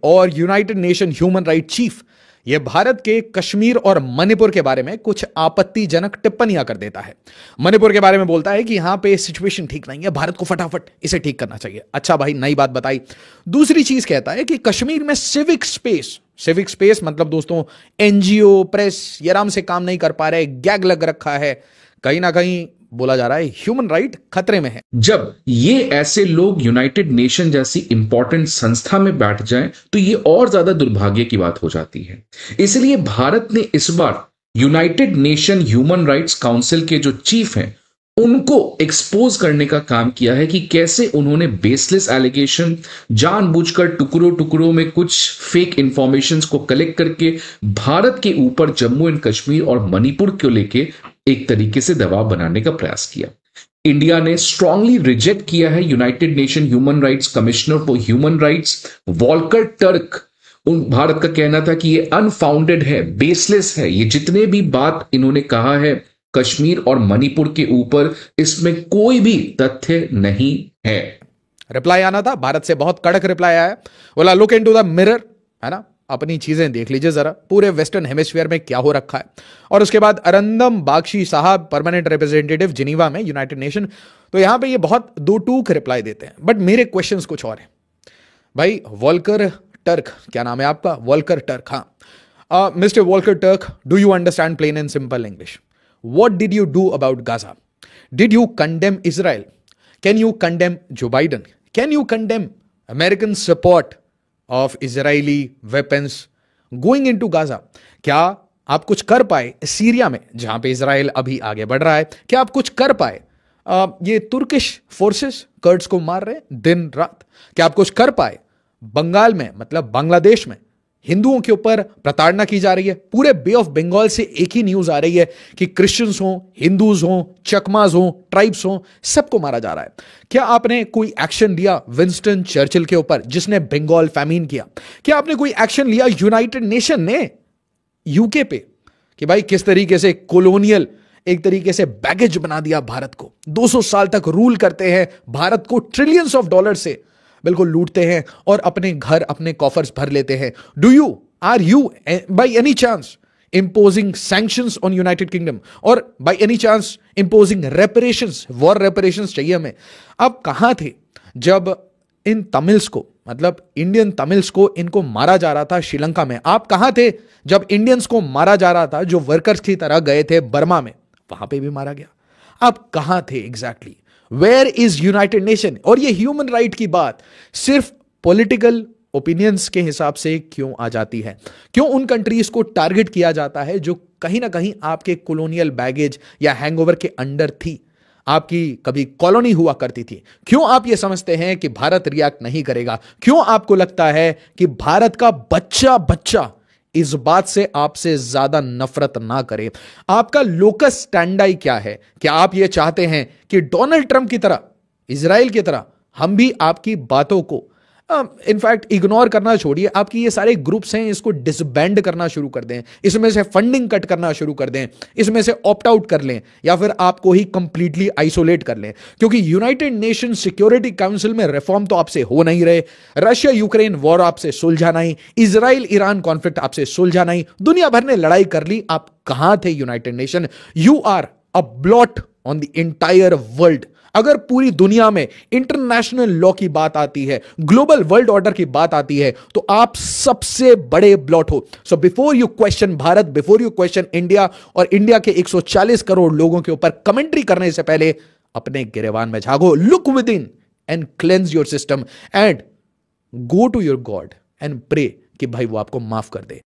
और United nation human right chief यह भारत के कश्मीर और मणिपुर के बारे में कुछ आपत्तिजनक टिप्पणियां कर देता है। मणिपुर के बारे में बोलता है कि यहां पे सिचुएशन ठीक नहीं है, भारत को फटाफट इसे ठीक करना चाहिए। अच्छा भाई, नई बात बताई। दूसरी चीज कहता है कि कश्मीर में सिविक स्पेस मतलब दोस्तों एनजीओ प्रेस ये आराम से काम नहीं कर पा रहे, गैग लग रखा है, कहीं ना कहीं बोला जा रहा है ह्यूमन राइट खतरे में है। जब ये ऐसे लोग यूनाइटेड नेशन जैसी इंपॉर्टेंट संस्था में बैठ जाएं तो ये और ज्यादा दुर्भाग्य की बात हो जाती है। इसलिए भारत ने इस बार United nation human Rights Council के जो चीफ हैं उनको एक्सपोज करने का काम किया है कि कैसे उन्होंने बेसलेस एलिगेशन, जानबूझकर टुकड़ों टुकड़ों में कुछ फेक इंफॉर्मेशन को कलेक्ट करके भारत के ऊपर जम्मू एंड कश्मीर और मणिपुर को लेके एक तरीके से दबाव बनाने का प्रयास किया। इंडिया ने स्ट्रांगली रिजेक्ट किया है united nation human rights commissioner for human rights Volker Turk. Bharat का कहना था कि ये अनफाउंडेड है, बेसलेस है, ये जितने भी बात इन्होंने कहा है कश्मीर और मणिपुर के ऊपर इसमें कोई भी तथ्य नहीं है। रिप्लाई आना था, भारत से बहुत कड़क रिप्लाई आया। बोला लुक इनटू द मिरर, है ना, अपनी चीजें देख लीजिए जरा, पूरे वेस्टर्न हेमिस्फीयर में क्या हो रखा है। और उसके बाद अरिंदम बागची साहब, परमानेंट रिप्रेजेंटेटिव जिनीवा में यूनाइटेड नेशन, तो यहां पे ये बहुत दो टूक रिप्लाई देते हैं। बट मेरे क्वेश्चंस कुछ और हैं भाई। वॉल्कर टर्क, क्या नाम है आपका? वॉल्कर टर्क, हाँ। Mister Walker Turk, do you understand plain and simple English? What did you do about Gaza? Did you condemn Israel? Can you condemn Joe Biden? Can you condemn American support of Israeli weapons going into Gaza? क्या आप कुछ कर पाए Syria में जहां पे Israel अभी आगे बढ़ रहा है? क्या आप कुछ कर पाए? ये तुर्किश फोर्सेस कर्ड्स को मार रहे हैं दिन रात। क्या आप कुछ कर पाए बंगाल में, मतलब बांग्लादेश में हिंदुओं के ऊपर प्रताड़ना की जा रही है? पूरे बे ऑफ बंगाल से एक ही न्यूज आ रही है कि क्रिश्चियंस हों, हिंदूज हों, चकमाज हों, ट्राइब्स हों, सबको मारा जा रहा है। क्या आपने कोई एक्शन लिया विंस्टन चर्चिल के ऊपर जिसने बंगाल फैमिन किया? क्या आपने कोई एक्शन लिया यूनाइटेड नेशन ने यूके पे कि भाई किस तरीके से कॉलोनियल एक तरीके से बैगेज बना दिया भारत को, 200 साल तक रूल करते हैं भारत को, ट्रिलियंस ऑफ डॉलर से बिल्कुल लूटते हैं और अपने घर अपने कॉफर्स भर लेते हैं। Are you by any chance imposing sanctions on United Kingdom और by any chance imposing reparations, war reparations चाहिए हमें? अब कहां थे जब इन तमिल्स को, मतलब इंडियन तमिल्स को, इनको मारा जा रहा था श्रीलंका में? आप कहां थे जब इंडियंस को मारा जा रहा था जो वर्कर्स की तरह गए थे बर्मा में? वहां पे भी मारा गया। आप कहां थे exactly? Where is United Nation? और ये ह्यूमन राइट की बात सिर्फ पॉलिटिकल ओपिनियंस के हिसाब से क्यों आ जाती है? क्यों उन कंट्रीज को टारगेट किया जाता है जो कहीं ना कहीं आपके कॉलोनियल बैगेज या हैंगओवर के अंडर थी, आपकी कभी कॉलोनी हुआ करती थी? क्यों आप ये समझते हैं कि भारत रिएक्ट नहीं करेगा? क्यों आपको लगता है कि भारत का बच्चा बच्चा इस बात से आपसे ज्यादा नफरत ना करे? आपका लोकस स्टैंडाई क्या है? क्या आप ये चाहते हैं कि डोनाल्ड ट्रंप की तरह, इजराइल की तरह हम भी आपकी बातों को इनफैक्ट इग्नोर करना छोड़िए, आपकी ये सारे ग्रुप्स हैं इसको डिसबैंड करना शुरू कर दें, इसमें से फंडिंग कट करना शुरू कर दें, इसमें से ऑप्ट आउट कर लें, या फिर आपको ही कंप्लीटली आइसोलेट कर लें? क्योंकि यूनाइटेड नेशन सिक्योरिटी काउंसिल में रिफॉर्म तो आपसे हो नहीं रहे, रशिया यूक्रेन वॉर आपसे सुलझा नहीं, इजराइल ईरान कॉन्फ्लिक्ट आपसे सुलझा नहीं, दुनिया भर ने लड़ाई कर ली, आप कहां थे United Nation? You are a blot on the entire world. अगर पूरी दुनिया में इंटरनेशनल लॉ की बात आती है, ग्लोबल वर्ल्ड ऑर्डर की बात आती है, तो आप सबसे बड़े ब्लॉट हो। So before you question Bharat, before you question India और इंडिया के 140 करोड़ लोगों के ऊपर कमेंट्री करने से पहले अपने गिरेबान में झांको, look within and cleanse your system and go to your god and pray कि भाई वो आपको माफ कर दे।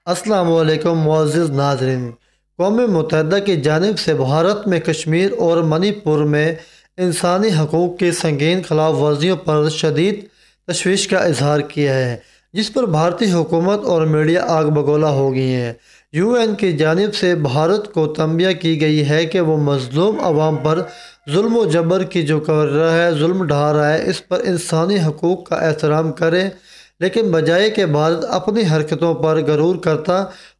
अस्सलाम वालेकुम मुअज़्ज़िज़ नाज़रीन, क़ौम मुत्तहिदा की जानिब से भारत में कश्मीर और मणिपुर में इंसानी हकूक़ की संगीन खिलाफ वर्जियों पर शदीद तशवीश का इजहार किया है, जिस पर भारतीय हुकूमत और मीडिया आग बगोला हो गई हैं। UN की जानिब से भारत को तंबिया की गई है कि वो मज़लूम अवाम पर जुल्म व जबर की जो कर रहा है, जुल्म ढा रहा है, इस पर इंसानी हकूक़ का एहतराम करे, लेकिन बजाय कि भारत अपनी हरकतों पर गरूर करता,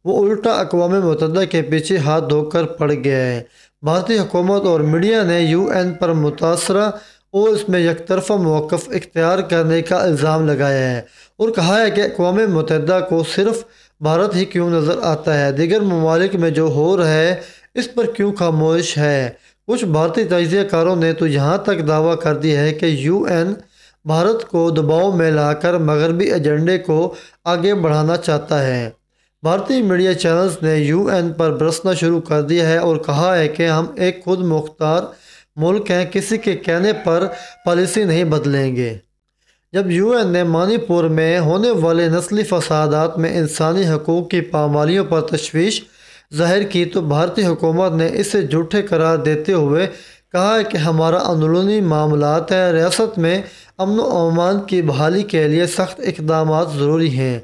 वो उल्टा अक़वाम मुत्तहिदा के पीछे हाथ धोकर पड़ गया है। भारतीय हुकूमत और मीडिया ने UN पर मुतासरा और इसमें यकतरफा मौक़िफ़ इख्तियार करने का इल्ज़ाम लगाया है और कहा है कि अक़वाम मुत्तहिदा को सिर्फ भारत ही क्यों नज़र आता है, दीगर ममालिक में जो हो रहा है इस पर क्यों खामोश है। कुछ भारतीय तजियाकारों ने तो यहाँ तक दावा कर दिया है कि UN भारत को दबाव में लाकर मगरबी एजेंडे को आगे बढ़ाना चाहता है। भारतीय मीडिया चैनल्स ने UN पर बरसना शुरू कर दिया है और कहा है कि हम एक खुद मुख्तार मुल्क हैं, किसी के कहने पर पॉलिसी नहीं बदलेंगे। जब UN ने मणिपुर में होने वाले नस्ली फसादात में इंसानी हकूक़ की पामालियों पर तशवीश ज़ाहिर की तो भारतीय हुकूमत ने इसे झूठे करार देते हुए कहा है कि हमारा अंदरूनी मामलात है, रियासत में अमन व अमान की बहाली के लिए सख्त इक़दामात ज़रूरी हैं।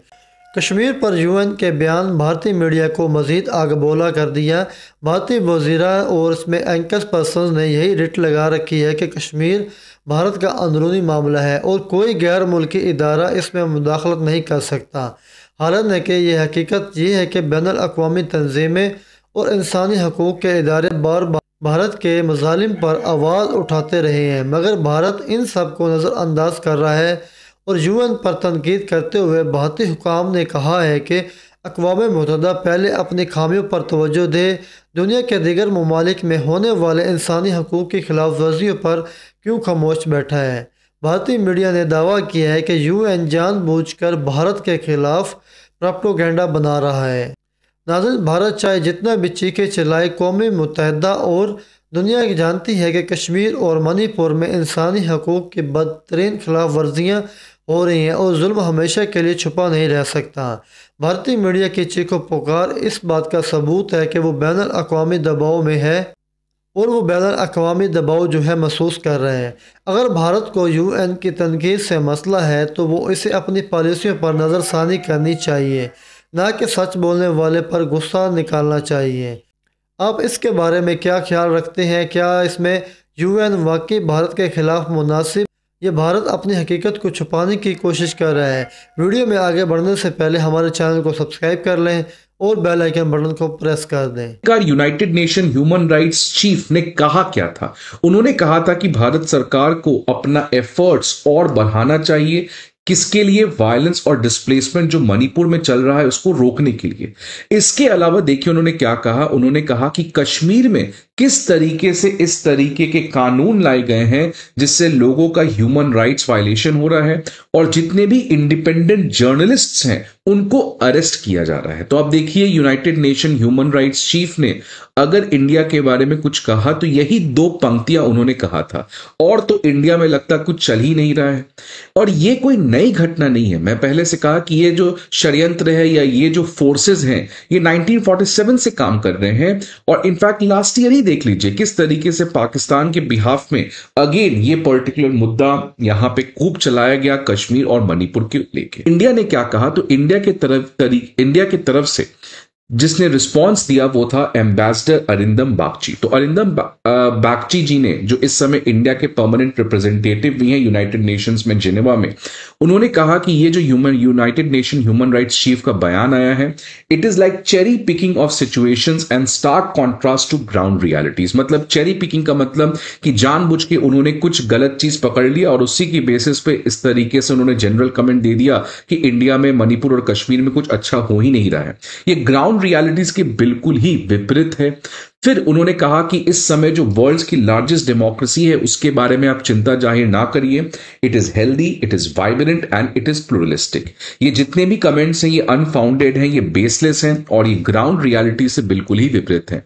कश्मीर पर UN के बयान भारतीय मीडिया को मज़ीद आग बोला कर दिया। भारतीय वज़ीरा और इसमें एंकर्स पर्सनस ने यही रिट लगा रखी है कि कश्मीर भारत का अंदरूनी मामला है और कोई गैर मुल्की इदारा इसमें मुदाखलत नहीं कर सकता। हालांकि कि यह हकीकत ये है कि बैनुल अक़वामी तंजीमें और इंसानी हकूक़ के इदारे बार बार भारत के मज़ालिम पर आवाज़ उठाते रहे हैं, मगर भारत इन सब को नज़रअंदाज कर रहा है और UN पर तनकीद करते हुए भारतीय हुकाम ने कहा है कि अक़वाम मुत्तहिदा पहले अपनी खामियों पर तवज्जो दे, दुनिया के दीगर ममालिक में होने वाले इंसानी हकूक़ की खिलाफ वर्जियों पर क्यों खामोश बैठा है। भारतीय मीडिया ने दावा किया है कि UN जानबूझकर भारत के खिलाफ प्रोपेगेंडा बना रहा है। नाज़रीन, भारत चाहे जितना भी चीखे चिल्लाए, कौम मुत्तहिदा और दुनिया जानती है कि कश्मीर और मणिपुर में इंसानी हकूक़ की बदतरीन खिलाफ वर्जियाँ हो रही हैं और जुल्म हमेशा के लिए छुपा नहीं रह सकता। भारतीय मीडिया की चीखो पुकार इस बात का सबूत है कि वो बैनुल अक़वामी दबाव में है और वो बैनुल अक़वामी दबाव जो है महसूस कर रहे हैं। अगर भारत को UN की तनकीद से मसला है तो वो इसे अपनी पॉलिसियों पर नज़रसानी करनी चाहिए, ना कि सच बोलने वाले पर गुस्सा निकालना चाहिए। आप इसके बारे में क्या ख्याल रखते हैं? क्या इसमें UN वाकई भारत के ख़िलाफ़ मुनासिब या भारत अपनी हकीकत को छुपाने की कोशिश कर रहा है? वीडियो में आगे बढ़ने से पहले हमारे चैनल को सब्सक्राइब कर लें और बेल आइकन बटन को प्रेस कर दें। United nation human rights chief ने कहा क्या था? उन्होंने कहा था कि भारत सरकार को अपना एफर्ट्स और बढ़ाना चाहिए। किसके लिए? वायलेंस और डिस्प्लेसमेंट जो मणिपुर में चल रहा है उसको रोकने के लिए। इसके अलावा देखिए उन्होंने क्या कहा। उन्होंने कहा कि कश्मीर में किस तरीके से इस तरीके के कानून लाए गए हैं जिससे लोगों का ह्यूमन राइट्स वायलेशन हो रहा है और जितने भी इंडिपेंडेंट जर्नलिस्ट्स हैं उनको अरेस्ट किया जा रहा है। तो आप देखिए United nation human rights chief ने अगर इंडिया के बारे में कुछ कहा तो यही 2 पंक्तियां उन्होंने कहा था, और तो इंडिया में लगता कुछ चल ही नहीं रहा है। और ये कोई नई घटना नहीं है। मैं पहले से कहा कि ये जो षड्यंत्र है या ये जो फोर्सेस हैं ये 1947 से काम कर रहे हैं। और इनफैक्ट लास्ट ईयर ही देख लीजिए किस तरीके से पाकिस्तान के बिहाफ में अगेन ये पर्टिकुलर मुद्दा यहां पे खूब चलाया गया, कश्मीर और मणिपुर के लेके। इंडिया ने क्या कहा? तो इंडिया की तरफ से जिसने रिस्पांस दिया वो था एम्बेसडर अरिंदम बागची। तो अरिंदम बागची जी ने, जो इस समय इंडिया के परमानेंट रिप्रेजेंटेटिव भी हैं यूनाइटेड नेशंस में जिनेवा में, उन्होंने कहा कि ये जो United nation human rights chief का बयान आया है, it is like cherry picking of situations and stark contrast to ground realities. मतलब चेरी पिकिंग का मतलब कि जानबूझ के उन्होंने कुछ गलत चीज पकड़ लिया और उसी की बेसिस पे इस तरीके से उन्होंने जनरल कमेंट दे दिया कि इंडिया में, मणिपुर और कश्मीर में कुछ अच्छा हो ही नहीं रहा है। ये ग्राउंड रियलिटीज के बिल्कुल ही विपरीत है। फिर उन्होंने कहा कि इस समय जो वर्ल्ड की लार्जेस्ट डेमोक्रेसी है उसके बारे में आप चिंता जाहिर ना करिए। It is healthy, it is vibrant and it is pluralistic. ये जितने भी कमेंट्स हैं ये अनफाउंडेड हैं, ये बेसलेस हैं और ये ग्राउंड रियलिटी से बिल्कुल ही विपरीत हैं।